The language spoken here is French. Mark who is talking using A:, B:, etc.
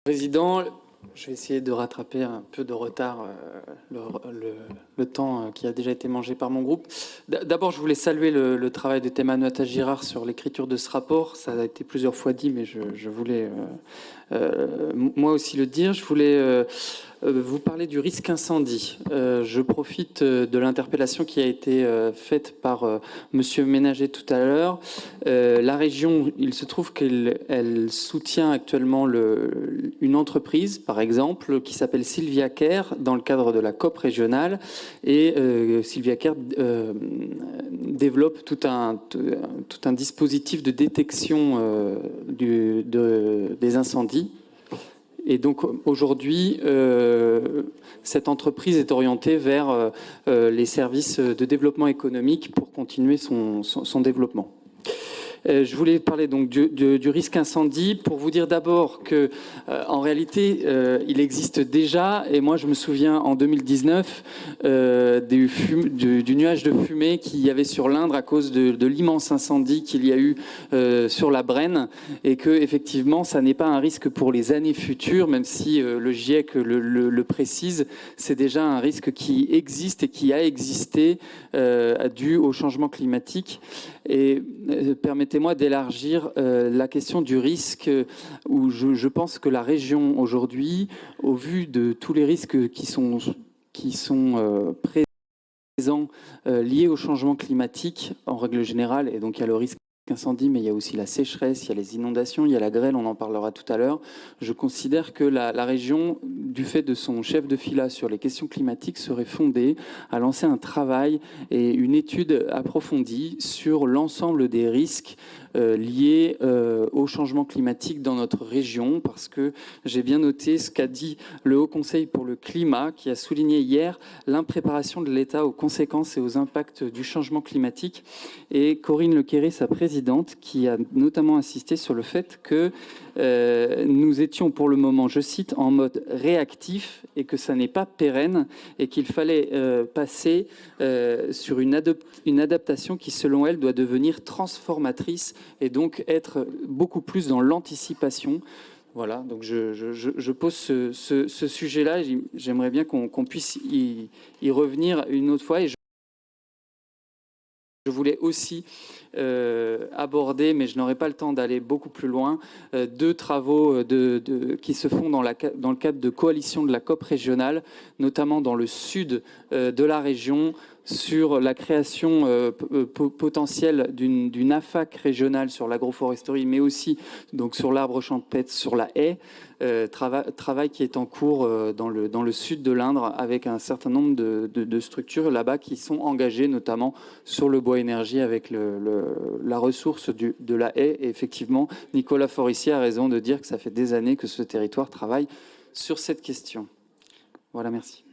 A: Président, je vais essayer de rattraper un peu de retard le temps qui a déjà été mangé par mon groupe. D'abord, je voulais saluer le travail de Théma Girard sur l'écriture de ce rapport. Ça a été plusieurs fois dit, mais je voulais moi aussi le dire. Je voulais vous parler du risque incendie. Je profite de l'interpellation qui a été faite par Monsieur Ménager tout à l'heure. La région, il se trouve qu'elle soutient actuellement une entreprise, par exemple, qui s'appelle Sylvia Care, dans le cadre de la COP régionale. Et Sylvia Care développe tout un dispositif de détection des incendies. Et donc aujourd'hui, cette entreprise est orientée vers les services de développement économique pour continuer son développement. Je voulais parler donc du risque incendie pour vous dire d'abord que, en réalité, il existe déjà. Et moi, je me souviens en 2019 du nuage de fumée qu'il y avait sur l'Indre à cause de l'immense incendie qu'il y a eu sur la Brenne, et que effectivement, ça n'est pas un risque pour les années futures, même si le GIEC le précise. C'est déjà un risque qui existe et qui a existé dû au changement climatique. Et permettez-moi d'élargir la question du risque, où je pense que la région aujourd'hui, au vu de tous les risques qui sont présents liés au changement climatique en règle générale, et donc il y a le risque incendie, mais il y a aussi la sécheresse, il y a les inondations, il y a la grêle, on en parlera tout à l'heure. Je considère que la région, du fait de son chef de fila sur les questions climatiques, serait fondée à lancer un travail et une étude approfondie sur l'ensemble des risques liés au changement climatique dans notre région, parce que j'ai bien noté ce qu'a dit le Haut Conseil pour le climat, qui a souligné hier l'impréparation de l'État aux conséquences et aux impacts du changement climatique, et Corinne Lequéré, sa présidente, qui a notamment insisté sur le fait que nous étions pour le moment, je cite, en mode réactif, et que ça n'est pas pérenne, et qu'il fallait passer sur une adaptation qui, selon elle, doit devenir transformatrice et donc être beaucoup plus dans l'anticipation. Voilà, donc je pose ce sujet-là. J'aimerais bien qu'on puisse y revenir une autre fois. Et je voulais aussi aborder, mais je n'aurai pas le temps d'aller beaucoup plus loin, deux travaux qui se font dans le cadre de coalition de la COP régionale, notamment dans le sud de la région, sur la création potentielle d'une AFAC régionale sur l'agroforesterie, mais aussi donc sur l'arbre champêtre, sur la haie, travail qui est en cours dans le sud de l'Indre, avec un certain nombre de structures là-bas qui sont engagées, notamment sur le bois énergie avec la ressource de la haie. Et effectivement, Nicolas Forissier a raison de dire que ça fait des années que ce territoire travaille sur cette question. Voilà, merci.